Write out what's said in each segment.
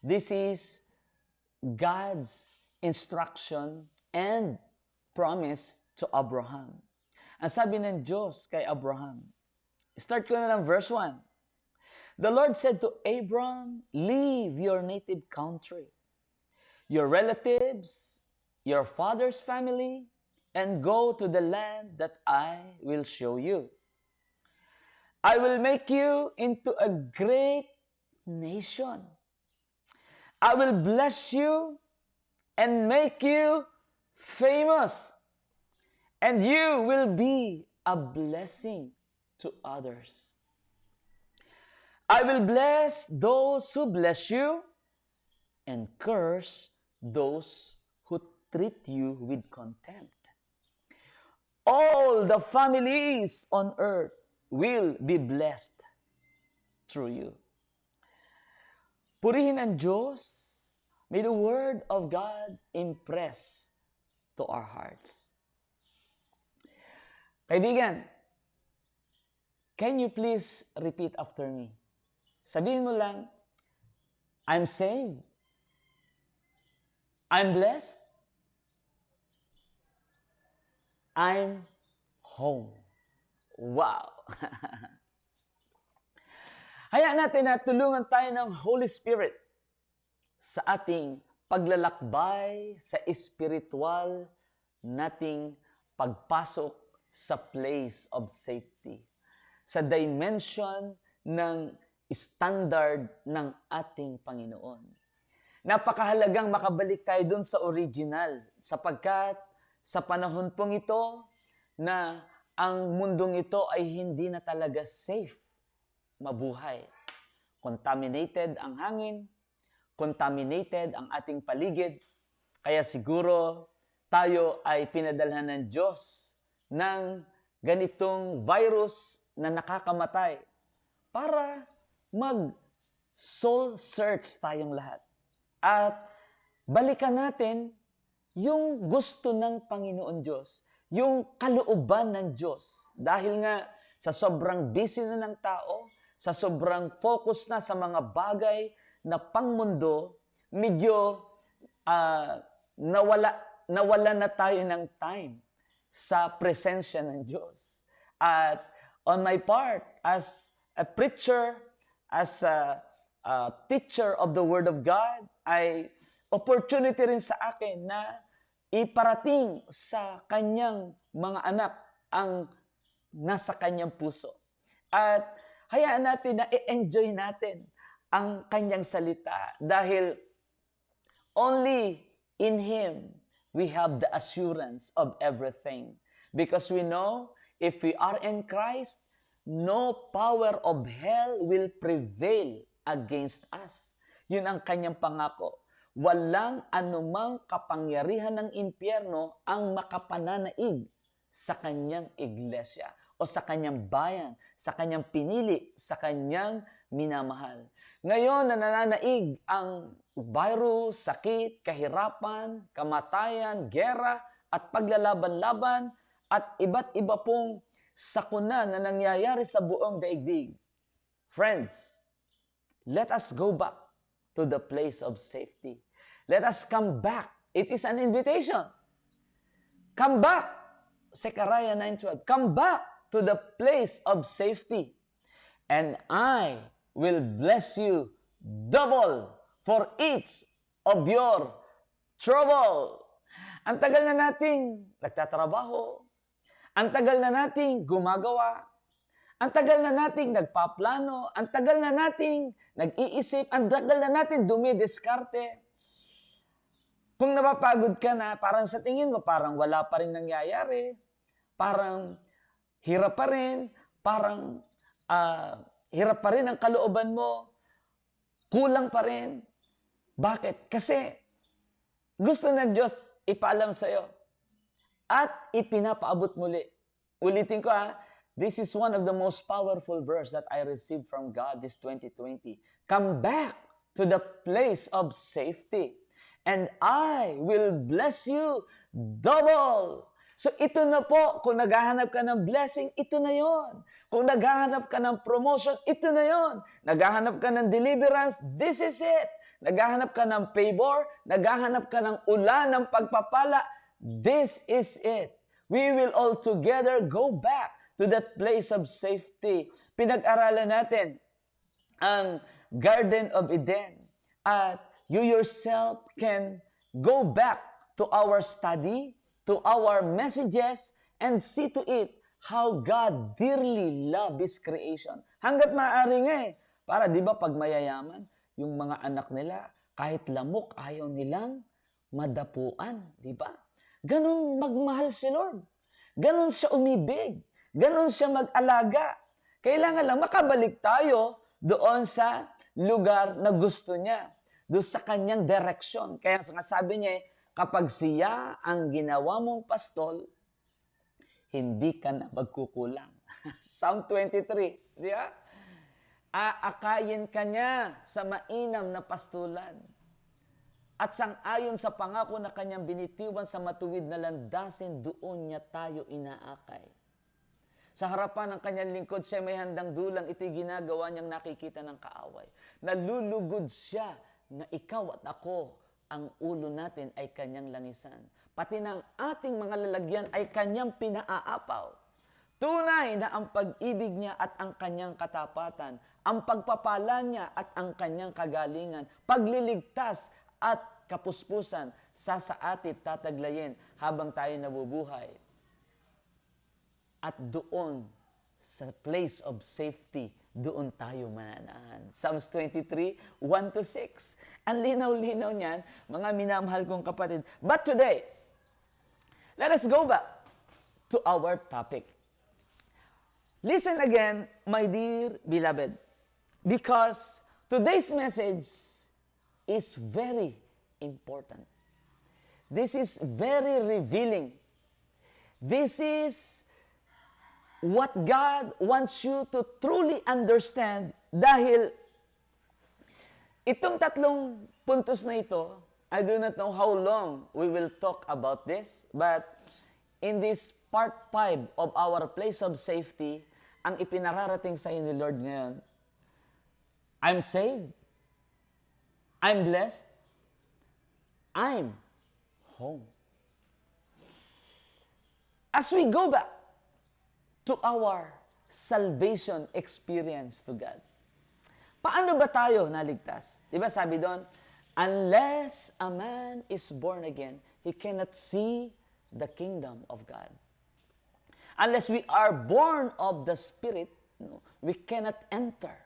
This is God's instruction and promise to Abraham. Ang sabi ng Diyos kay Abraham, start ko na ng verse 1. The Lord said to Abram, leave your native country, your relatives, your father's family, and go to the land that I will show you. I will make you into a great nation. I will bless you and make you famous, and you will be a blessing to others. I will bless those who bless you and curse those who treat you with contempt. All the families on earth will be blessed through you. Purihin ang Diyos. May the Word of God impress to our hearts. Kaibigan, can you please repeat after me? Sabihin mo lang, I'm saved. I'm blessed. I'm home. Wow! Hayaan natin na tulungan tayo ng Holy Spirit sa ating paglalakbay sa espiritual nating pagpasok sa place of safety, sa dimension ng standard ng ating Panginoon. Napakahalagang makabalik tayo dun sa original, sapagkat sa panahon pong ito na ang mundong ito ay hindi na talaga safe mabuhay. Contaminated ang hangin, contaminated ang ating paligid, kaya siguro tayo ay pinadalhan ng Diyos ng ganitong virus na nakakamatay para mag-soul search tayong lahat. At balikan natin yung gusto ng Panginoon Diyos, yung kalooban ng Diyos. Dahil nga sa sobrang busy na ng tao, sa sobrang focus na sa mga bagay na pangmundo, medyo nawala na tayo ng time sa presensya ng Diyos. At on my part, as a preacher, as a teacher of the Word of God, ay opportunity rin sa akin na iparating sa kanyang mga anak ang nasa kanyang puso. At hayaan natin na i-enjoy natin ang kanyang salita dahil only in Him we have the assurance of everything. Because we know if we are in Christ, no power of hell will prevail against us. Yun ang kanyang pangako. Walang anumang kapangyarihan ng impyerno ang makapananaig sa kanyang iglesia o sa kanyang bayan, sa kanyang pinili, sa kanyang minamahal. Ngayon na nananaig ang virus, sakit, kahirapan, kamatayan, gera, at paglalaban-laban, at iba't iba pong sakuna na nangyayari sa buong daigdig. Friends, let us go back to the place of safety. Let us come back. It is an invitation. Come back. Zechariah 9:12. Come back to the place of safety. And I will bless you double for each of your trouble. Ang tagal na nating nagtatrabaho. Ang tagal na nating gumagawa. Ang tagal na nating nagpaplano. Ang tagal na nating nag-iisip. Ang tagal na nating dumidiskarte. Kung napapagod ka na, parang sa tingin mo, parang wala pa rin nangyayari. Parang hirap pa rin. Parang hirap pa rin ang kalooban mo. Kulang pa rin. Bakit? Kasi gusto ng Diyos ipaalam sa'yo. At ipinapaabot muli. Ulitin ko this is one of the most powerful verse that I received from God this 2020. Come back to the place of safety, and I will bless you double. So ito na po, kung naghahanap ka ng blessing, ito na yon. Kung naghahanap ka ng promotion, ito na yon. Naghahanap ka ng deliverance, this is it. naghahanap ka ng favor, naghahanap ka ng ulan ng pagpapala, this is it. We will all together go back to that place of safety. Pinag-aralan natin ang Garden of Eden. At you yourself can go back to our study, to our messages, and see to it how God dearly loves His creation. Hanggat maaari nga para di ba pag mayayaman, yung mga anak nila, kahit lamok, ayaw nilang madapuan. Di ba? Ganon magmahal si Lord. Ganon siya umibig. Ganon siya mag-alaga. Kailangan lang makabalik tayo doon sa lugar na gusto niya. Doon sa kanyang direksyon. Kaya sabi niya, kapag siya ang ginawa mong pastol, hindi ka na magkukulang. Psalm 23, di ba? Aakayin ka niya sa mainam na pastulan. At sang-ayon sa pangako na kanyang binitiwan sa matuwid na landasin, doon niya tayo inaakay. Sa harapan ng kanyang lingkod, siya may handang dulang, ito'y ginagawa niyang nakikita ng kaaway. Nalulugod siya na ikaw at ako, ang ulo natin ay kanyang langisan. Pati ng ating mga lalagyan ay kanyang pinaaapaw. Tunay na ang pag-ibig niya at ang kanyang katapatan, ang pagpapala niya at ang kanyang kagalingan, pagliligtas at kapuspusan, sa atit tataglayin habang tayo nabubuhay. At doon, sa place of safety, doon tayo mananahan. Psalms 23, 1-6. Ang linaw-linaw niyan, mga minamahal kong kapatid. But today, let us go back to our topic. Listen again, my dear beloved, because today's message is very important. This is very revealing. This is what God wants you to truly understand dahil itong tatlong puntos na ito, I do not know how long we will talk about this, but in this part 5 of our place of safety, ang ipinararating sa ni Lord ngayon, I'm saved, I'm blessed, I'm home. As we go back to our salvation experience to God, paano ba tayo naligtas? Diba sabi doon, unless a man is born again, he cannot see the kingdom of God. Unless we are born of the Spirit, we cannot enter.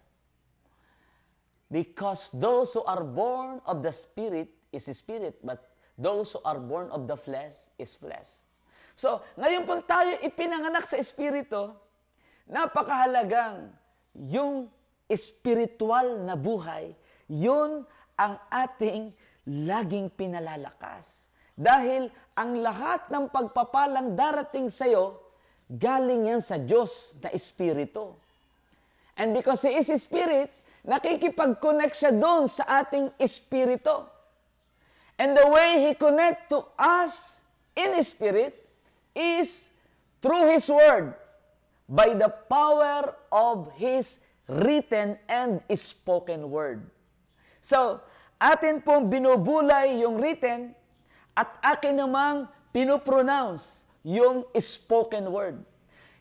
Because those who are born of the Spirit is Spirit, but those who are born of the flesh is flesh. So, ngayon po tayo ipinanganak sa Espiritu, napakahalagang yung espiritual na buhay, yun ang ating laging pinalalakas. Dahil ang lahat ng pagpapalang darating sa'yo, galing yan sa Diyos na Espiritu. And because He is Spirit, nakikipag-connect siya doon sa ating Espiritu. And the way He connect to us in Spirit is through His Word, by the power of His written and spoken Word. So, atin pong binubulay yung written at akin namang pinopronounce yung spoken word.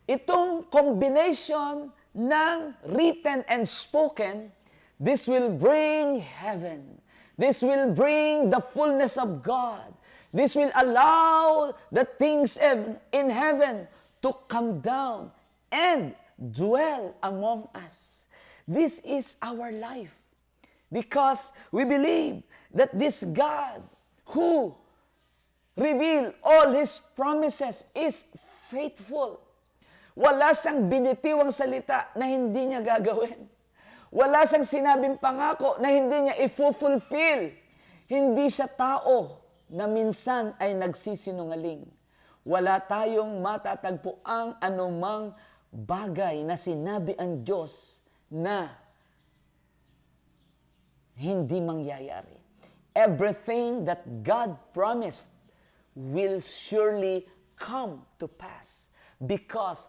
Itong combination ng written and spoken, this will bring heaven. This will bring the fullness of God. This will allow the things in heaven to come down and dwell among us. This is our life. Because we believe that this God who reveal all His promises is faithful. Wala siyang binitiwang salita na hindi niya gagawin. Wala siyang sinabing pangako na hindi niya i-fulfill. Hindi siya tao na minsan ay nagsisinungaling. Wala tayong matatagpuang anumang bagay na sinabi ang Diyos na hindi mangyayari. Everything that God promised will surely come to pass because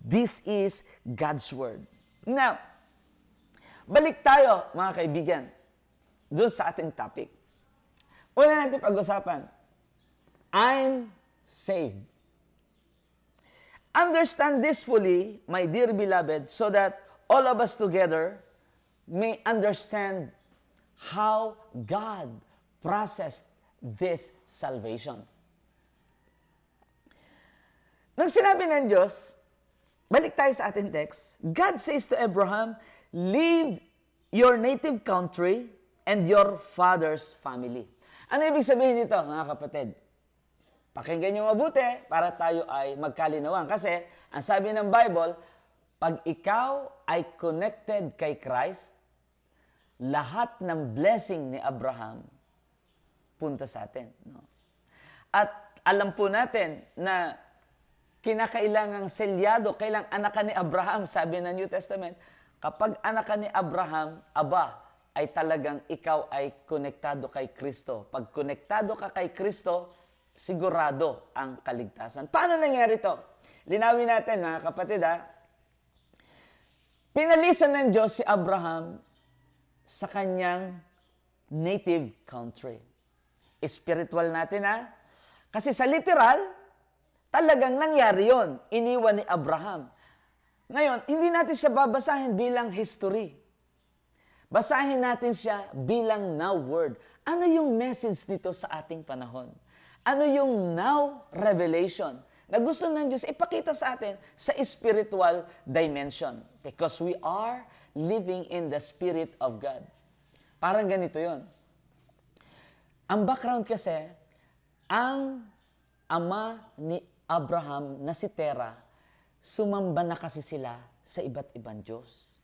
this is God's Word. Now, balik tayo mga kaibigan dun sa ating topic. Una natin pag-usapan, I'm saved. Understand this fully, my dear beloved, so that all of us together may understand how God processed this salvation. Nang sinabi ng Diyos, balik tayo sa ating text, God says to Abraham, leave your native country and your father's family. Ano ibig sabihin nito, mga kapatid? Pakinggan nyo mabuti para tayo ay magkalinawan. Kasi, ang sabi ng Bible, pag ikaw ay connected kay Christ, lahat ng blessing ni Abraham punta sa atin. No? At alam po natin na kinakailangang selyado, kailang anak ka ni Abraham, sabi ng New Testament, kapag anak ka ni Abraham, aba, ay talagang ikaw ay konektado kay Kristo. Pag konektado ka kay Kristo, sigurado ang kaligtasan. Paano nangyari ito? Linawin natin, mga kapatid, ha? Pinalisan ng Diyos si Abraham sa kanyang native country. Spiritual natin, ha? Kasi sa literal, talagang nangyari yon. Iniwan ni Abraham. Ngayon, hindi natin siya babasahin bilang history. Basahin natin siya bilang now word. Ano yung message nito sa ating panahon? Ano yung now revelation na gusto ng Diyos ipakita sa atin sa spiritual dimension? Because we are living in the Spirit of God. Parang ganito yon. Ang background kasi, ang ama ni Abraham na si Terah, sumamba na kasi sila sa iba't ibang Diyos.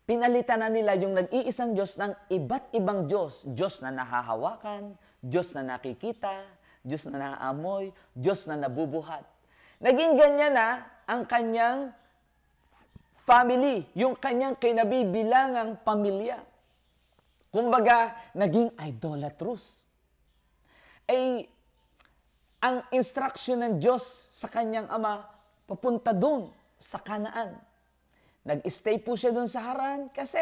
Pinalitan na nila yung nag-iisang Diyos ng iba't ibang Diyos. Diyos na nahahawakan, Diyos na nakikita, Diyos na naaamoy, Diyos na nabubuhat. Naging ganyan na ang kanyang family, yung kanyang kinabibilangang pamilya. Kumbaga, naging idolatrous. Ang instruction ng Diyos sa kanyang ama, papunta doon sa Kanaan. Nag-stay po siya doon sa Haran kasi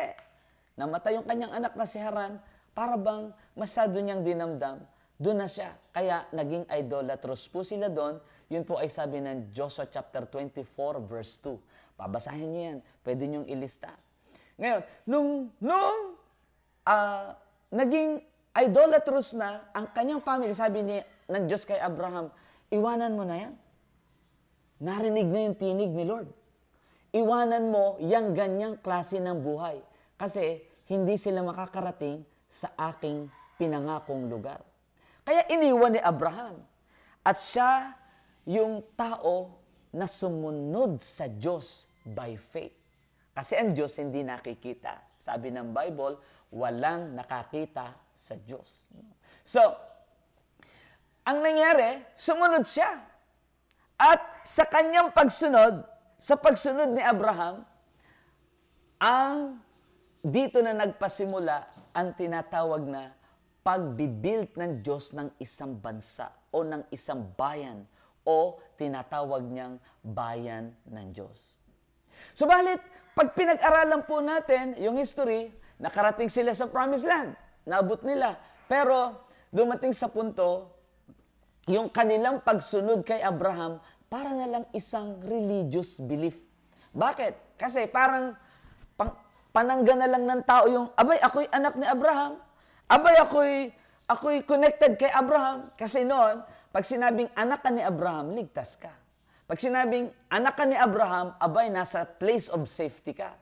namatay yung kanyang anak na si Haran, para bang masyado niyang dinamdam, doon na siya. Kaya naging idolatrous po sila doon. Yun po ay sabi ng Joshua chapter 24 verse 2. Pabasahin niyo yan. Pwede niyong ilista. Ngayon, nung naging idolatrous na ang kanyang family, sabi ng Diyos kay Abraham, iwanan mo na yan. Narinig na yung tinig ni Lord. Iwanan mo yung ganyang klase ng buhay. Kasi hindi sila makakarating sa aking pinangakong lugar. Kaya iniwan ni Abraham. At siya yung tao na sumunod sa Diyos by faith. Kasi ang Diyos hindi nakikita. Sabi ng Bible, walang nakakita sa Diyos. So, ang nangyari, sumunod siya. At sa kanyang pagsunod, sa pagsunod ni Abraham, dito na nagpasimula ang tinatawag na pagbibuild ng Diyos ng isang bansa o ng isang bayan o tinatawag niyang bayan ng Diyos. Subalit, pag pinag-aralan po natin yung history, nakarating sila sa Promised Land, naabot nila. Pero dumating sa punto, yung kanilang pagsunod kay Abraham, para na lang isang religious belief. Bakit? Kasi parang panangga na lang ng tao yung, abay, ako'y anak ni Abraham. Abay, ako'y connected kay Abraham. Kasi noon, pag sinabing anak ka ni Abraham, ligtas ka. Pag sinabing anak ka ni Abraham, abay, nasa place of safety ka.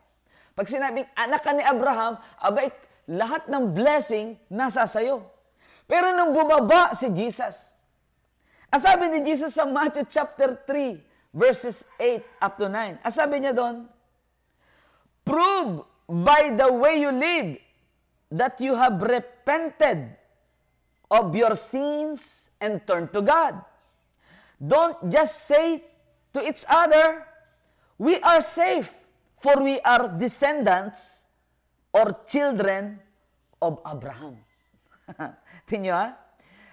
Pag sinabing anak ka ni Abraham, abay, lahat ng blessing nasa sayo. Pero nung bumaba si Jesus, sabi ni Jesus sa Matthew chapter 3, verses 8 up to 9. Sabi niya doon, prove by the way you live that you have repented of your sins and turned to God. Don't just say to each other, we are safe, for we are descendants or children of Abraham. Tingnan ha?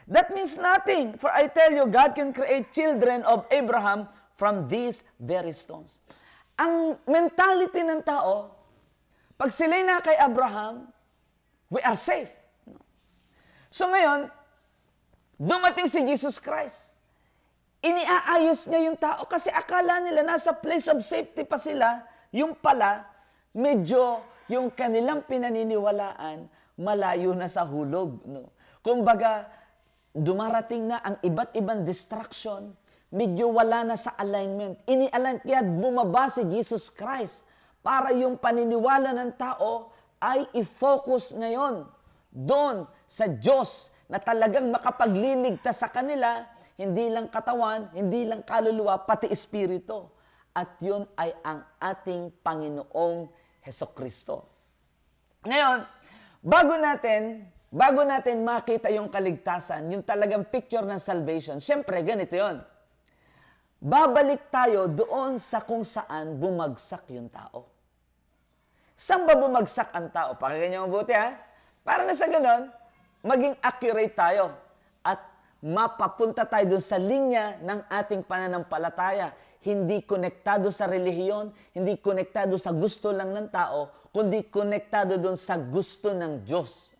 That means nothing. For I tell you, God can create children of Abraham from these very stones. Ang mentality ng tao, pag sila'y na kay Abraham, We are safe. So ngayon, dumating si Jesus Christ. Iniaayos niya yung tao kasi akala nila nasa place of safety pa sila. Yung pala, medyo yung kanilang pinaniniwalaan malayo na sa hulog. No? Kumbaga, dumarating na ang iba't ibang distraction, medyo wala na sa alignment. Ini-align, kaya bumaba si Jesus Christ para yung paniniwala ng tao ay i-focus ngayon doon sa Diyos na talagang makapagliligtas sa kanila, hindi lang katawan, hindi lang kaluluwa, pati espiritu. At yun ay ang ating Panginoong Hesukristo. Ngayon, bago natin makita yung kaligtasan, yung talagang picture ng salvation, siyempre, ganito yun. Babalik tayo doon sa kung saan bumagsak yung tao. Saan ba bumagsak ang tao? Pakinggan niyo mabuti ha. Para na sa ganon, maging accurate tayo at mapapunta tayo doon sa linya ng ating pananampalataya. Hindi konektado sa relihiyon, hindi konektado sa gusto lang ng tao, kundi konektado doon sa gusto ng Diyos.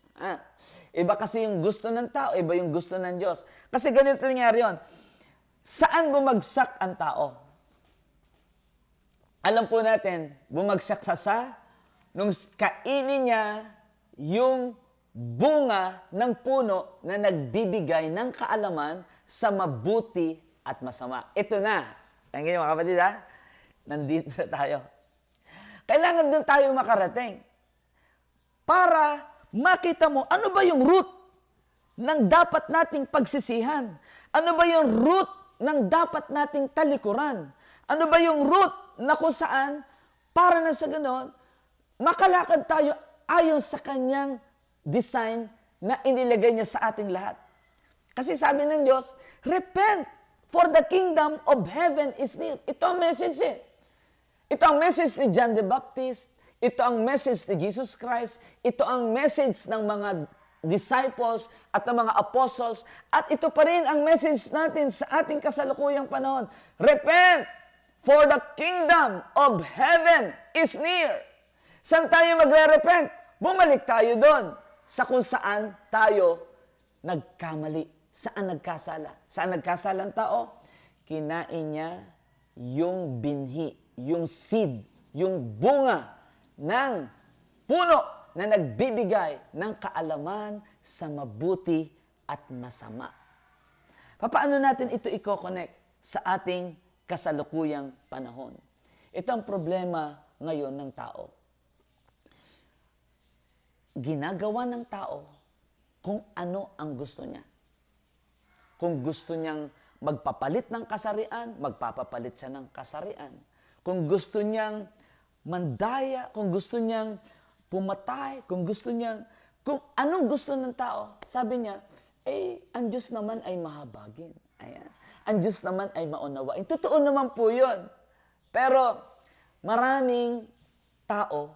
Iba kasi yung gusto ng tao, iba yung gusto ng Diyos. Kasi ganito nangyari yun. Saan bumagsak ang tao? Alam po natin, bumagsak nung kainin niya yung bunga ng puno na nagbibigay ng kaalaman sa mabuti at masama. Ito na. Tingnan niyo mga kapatid ha? Nandito na tayo. Kailangan doon tayo makarating. Para makita mo, ano ba yung root ng dapat nating pagsisihan? Ano ba yung root ng dapat nating talikuran? Ano ba yung root na kung saan, para na sa ganon, makalakad tayo ayon sa kanyang design na inilagay niya sa ating lahat. Kasi sabi ng Diyos, repent, for the kingdom of heaven is near. Ito ang message eh. Ito ang message ni John the Baptist. Ito ang message ni Jesus Christ. Ito ang message ng mga disciples at ng mga apostles. At ito pa rin ang message natin sa ating kasalukuyang panahon. Repent, for the kingdom of heaven is near. Saan tayo magre-repent? Bumalik tayo doon sa kung saan tayo nagkamali. Saan nagkasala? Saan nagkasala ang tao? Kinain niya yung binhi, yung seed, yung bunga ng puno na nagbibigay ng kaalaman sa mabuti at masama. Paano natin ito i-connect sa ating kasalukuyang panahon? Ito ang problema ngayon ng tao. Ginagawa ng tao kung ano ang gusto niya. Kung gusto niyang magpapalit ng kasarian, magpapapalit siya ng kasarian. Kung gusto niyang mandaya, kung gusto niyang pumatay, kung anong gusto ng tao, sabi niya, ang Diyos naman ay mahabagin. Ayan. Ang Diyos naman ay maunawain. Totoo naman po yun. Pero maraming tao,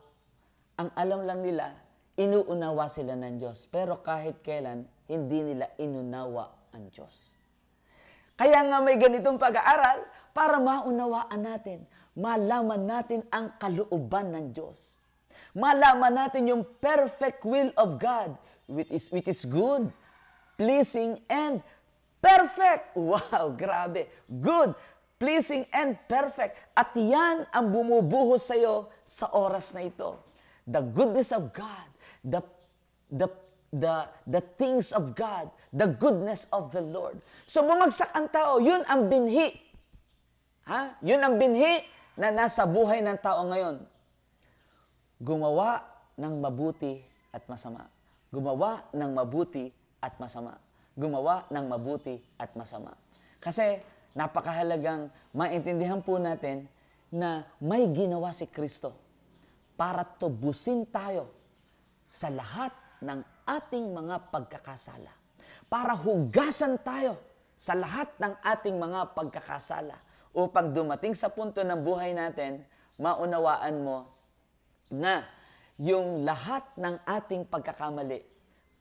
ang alam lang nila, inuunawa sila ng Diyos. Pero kahit kailan, hindi nila inunawa ang Diyos. Kaya nga may ganitong pag-aaral para maunawaan natin, malaman natin ang kalooban ng Diyos. Malaman natin yung perfect will of God, which is good, pleasing, and perfect. Wow, grabe. Good, pleasing, and perfect. At yan ang bumubuhos sa iyo sa oras na ito. The goodness of God, the things of God, the goodness of the Lord. So bumagsak ang tao, yun ang binhi. Yun ang binhi na nasa buhay ng tao ngayon. Gumawa ng mabuti at masama. Gumawa ng mabuti at masama. Gumawa ng mabuti at masama. Kasi napakahalagang maintindihan po natin na may ginawa si Kristo para tubusin tayo sa lahat ng ating mga pagkakasala. Para hugasan tayo sa lahat ng ating mga pagkakasala. Upang dumating sa punto ng buhay natin, maunawaan mo na yung lahat ng ating pagkakamali,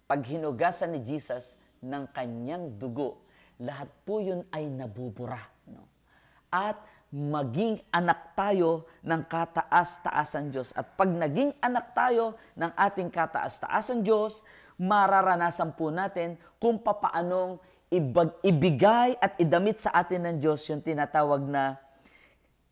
pag hinugasan ni Jesus ng kanyang dugo, lahat po yun ay nabubura. No? At maging anak tayo ng kataas-taasan Diyos. At pag naging anak tayo ng ating kataas-taasan Diyos, mararanasan po natin kung papaanong ibigay at idamit sa atin ng Diyos yung tinatawag na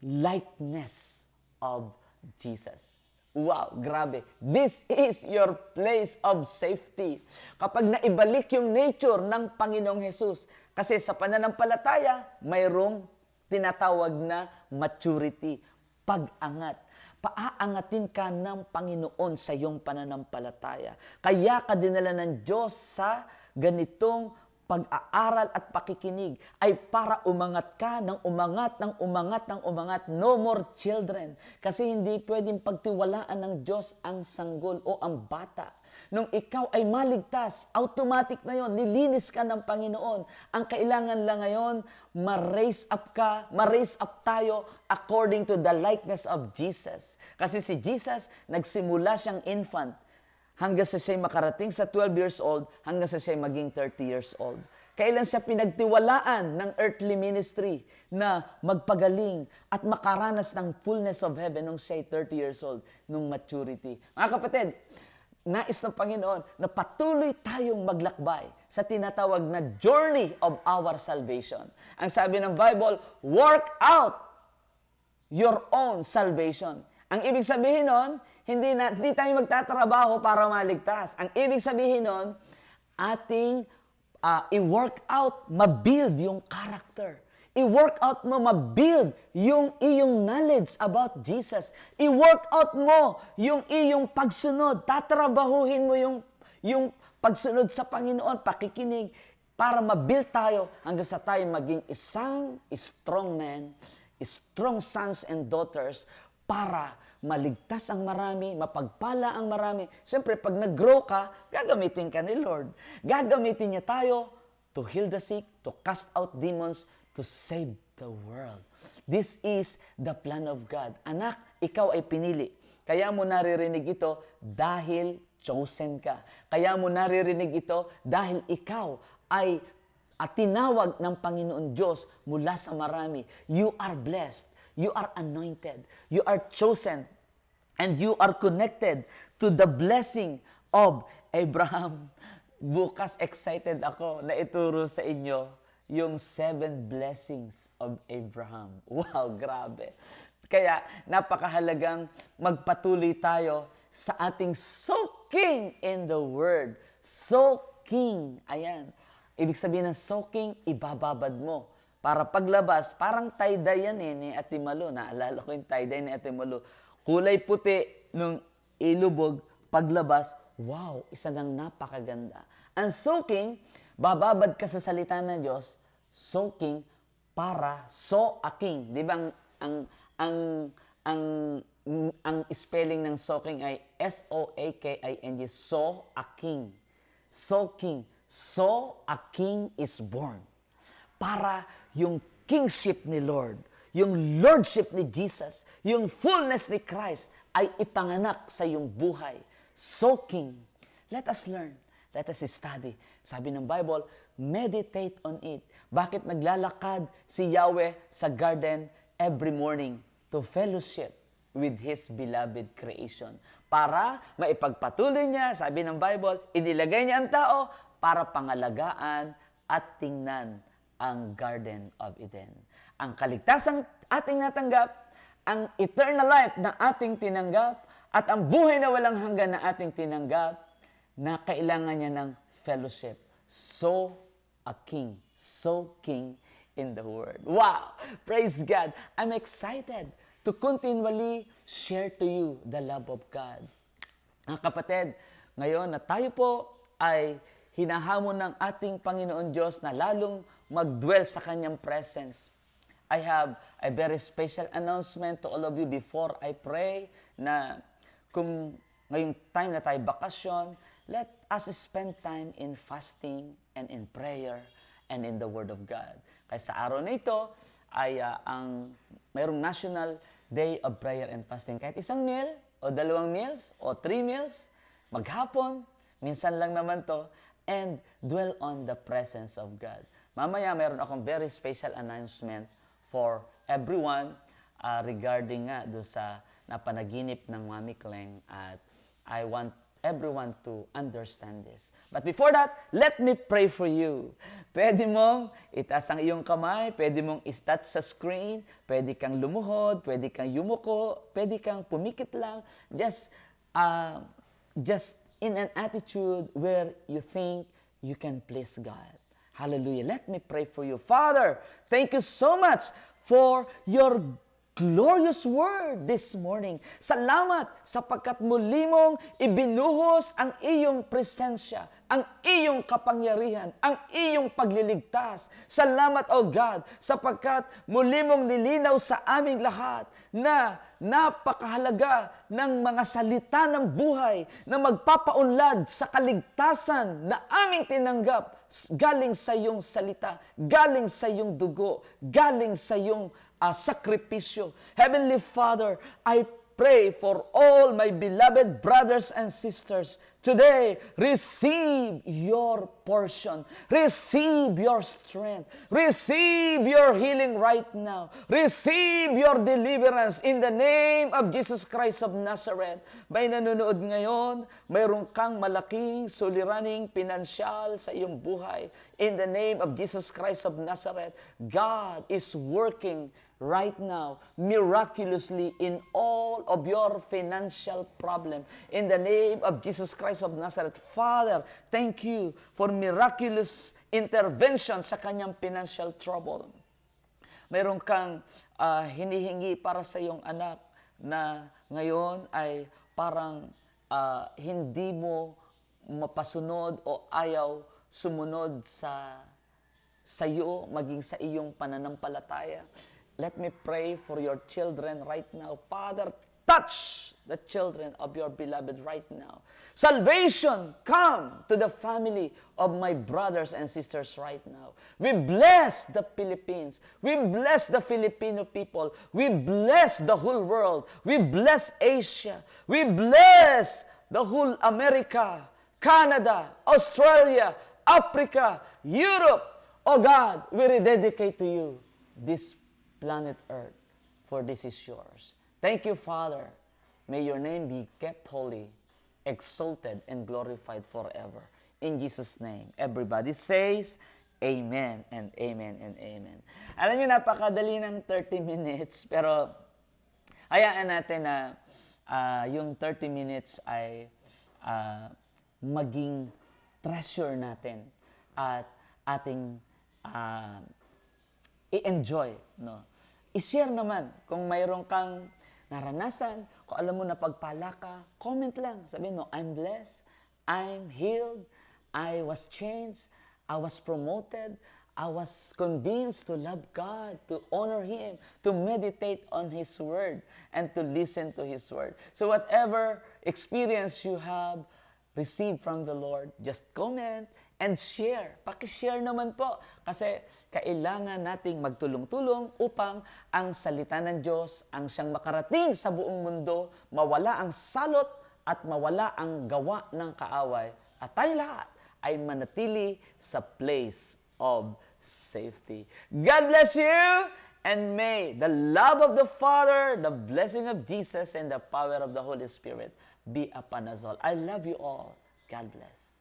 likeness of Jesus. Wow, grabe. This is your place of safety. Kapag naibalik yung nature ng Panginoong Jesus. Kasi sa pananampalataya, mayroong tinatawag na maturity, pag-angat. Paaangatin ka ng Panginoon sa iyong pananampalataya. Kaya ka dinala ng Diyos sa ganitong pag-aaral at pakikinig ay para umangat ka ng umangat, ng umangat, ng umangat. No more children. Kasi hindi pwedeng pagtiwalaan ng Diyos ang sanggol o ang bata. Nung ikaw ay maligtas, automatic na yon, nilinis ka ng Panginoon. Ang kailangan lang ngayon, ma-raise up ka, ma-raise up tayo according to the likeness of Jesus. Kasi si Jesus, nagsimula siyang infant hanggang sa siya'y makarating sa 12 years old, hanggang sa siya'y maging 30 years old. Kailan siya pinagtiwalaan ng earthly ministry na magpagaling at makaranas ng fullness of heaven nung siya'y 30 years old, nung maturity. Mga kapatid, nais ng Panginoon na patuloy tayong maglakbay sa tinatawag na journey of our salvation. Ang sabi ng Bible, work out your own salvation. Ang ibig sabihin nun, hindi tayo magtatrabaho para maligtas. Ang ibig sabihin nun, ating i-work out, ma-build yung character. I-work out mo, ma-build yung iyong knowledge about Jesus. I-work out mo yung iyong pagsunod. Tatrabahuhin mo yung pagsunod sa Panginoon, pakikinig, para ma-build tayo hanggang sa tayo maging isang strong man, strong sons and daughters, para maligtas ang marami, mapagpala ang marami. Siyempre, pag nag-grow ka, gagamitin ka ni Lord. Gagamitin niya tayo to heal the sick, to cast out demons, to save the world. This is the plan of God. Anak, ikaw ay pinili. Kaya mo naririnig ito dahil chosen ka. Kaya mo naririnig ito dahil ikaw ay tinawag ng Panginoon Diyos mula sa marami. You are blessed. You are anointed. You are chosen. And you are connected to the blessing of Abraham. Bukas excited ako na ituro sa inyo yung 7 blessings of Abraham. Wow, grabe. Kaya napakahalagang magpatuloy tayo sa ating soaking in the Word. Soaking. Ayan. Ibig sabihin ng soaking, ibababad mo. Para paglabas, parang tie-dye yan ni Ate Malu. Naalala ko yung tie-dye ni Ate Malu. Kulay puti nung ilubog, paglabas, wow, isa ng napakaganda. Ang soaking, bababad ka sa salita ng Diyos, soaking para so-aking. Di ba ang spelling ng soaking ay S-O-A-K-I-N-G, so-aking. Soaking. So a king is born. Para yung kingship ni Lord, yung lordship ni Jesus, yung fullness ni Christ ay ipanganak sa iyong buhay. Soaking. Let us learn. Let us study. Sabi ng Bible, meditate on it. Bakit naglalakad si Yahweh sa garden every morning? To fellowship with His beloved creation. Para maipagpatuloy niya, sabi ng Bible, inilagay niya ang tao para pangalagaan at tingnan ang Garden of Eden. Ang kaligtasan ating natanggap, ang eternal life na ating tinanggap, at ang buhay na walang hanggan na ating tinanggap, na kailangan niya ng fellowship. So king in the Word. Wow! Praise God! I'm excited to continually share to you the love of God. Ang kapatid, ngayon na tayo po ay hinahamon ng ating Panginoon Diyos na lalong mag-dwell sa Kanyang presence. I have a very special announcement to all of you before I pray na kung ngayong time na tayo bakasyon, let us spend time in fasting and in prayer and in the Word of God. Kaya sa araw na ito ay mayroong National Day of Prayer and Fasting. Kahit isang meal o 2 meals o 3 meals, maghapon, minsan lang naman to, and dwell on the presence of God. Mamaya, mayroon akong very special announcement for everyone regarding nga do sa napanaginip ng Mami Kleng, at I want everyone to understand this. But before that, let me pray for you. Pwede mong itaas ang iyong kamay, pwede mong i-touch sa screen, pwede kang lumuhod, pwede kang yumuko, pwede kang pumikit lang. Just in an attitude where you think you can please God. Hallelujah. Let me pray for you. Father, thank you so much for your glorious word this morning. Salamat sapagkat muli mong ibinuhos ang iyong presensya, ang iyong kapangyarihan, ang iyong pagliligtas. Salamat, O God, sapagkat muli mong nilinaw sa aming lahat na napakahalaga ng mga salita ng buhay na magpapaunlad sa kaligtasan na aming tinanggap galing sa iyong salita, galing sa iyong dugo, galing sa iyong sakripisyo. Heavenly Father, I pray for all my beloved brothers and sisters. Today, receive your portion. Receive your strength. Receive your healing right now. Receive your deliverance in the name of Jesus Christ of Nazareth. May nanonood ngayon, mayroon kang malaking suliraning pinansyal sa iyong buhay. In the name of Jesus Christ of Nazareth, God is working right now, miraculously in all of your financial problem. In the name of Jesus Christ of Nazareth, Father, thank you for miraculous intervention sa kanyang financial trouble. Mayroon kang hinihingi para sa iyong anak na ngayon ay parang hindi mo mapasunod o ayaw sumunod sa iyo, maging sa iyong pananampalataya. Let me pray for your children right now. Father, touch the children of your beloved right now. Salvation come to the family of my brothers and sisters right now. We bless the Philippines. We bless the Filipino people. We bless the whole world. We bless Asia. We bless the whole America, Canada, Australia, Africa, Europe. Oh God, we rededicate to you this planet Earth, for this is yours. Thank you, Father. May your name be kept holy, exalted, and glorified forever. In Jesus' name, everybody says, Amen and Amen and Amen. Alam niyo, napakadali ng 30 minutes, pero hayaan natin na yung 30 minutes ay maging treasure natin at ating i-enjoy, no? I-share naman kung mayroon kang naranasan, kung alam mo na pagpala ka, comment lang. Sabihin mo, I'm blessed, I'm healed, I was changed, I was promoted, I was convinced to love God, to honor Him, to meditate on His Word, and to listen to His Word. So whatever experience you have received from the Lord, just comment and share. Paki-share naman po kasi kailangan nating magtulong-tulong upang ang salita ng Diyos ang siyang makarating sa buong mundo, mawala ang salot at mawala ang gawa ng kaaway at tayo lahat ay manatili sa place of safety. God bless you, and may the love of the Father, the blessing of Jesus, and the power of the Holy Spirit be upon us all. I love you all. God bless.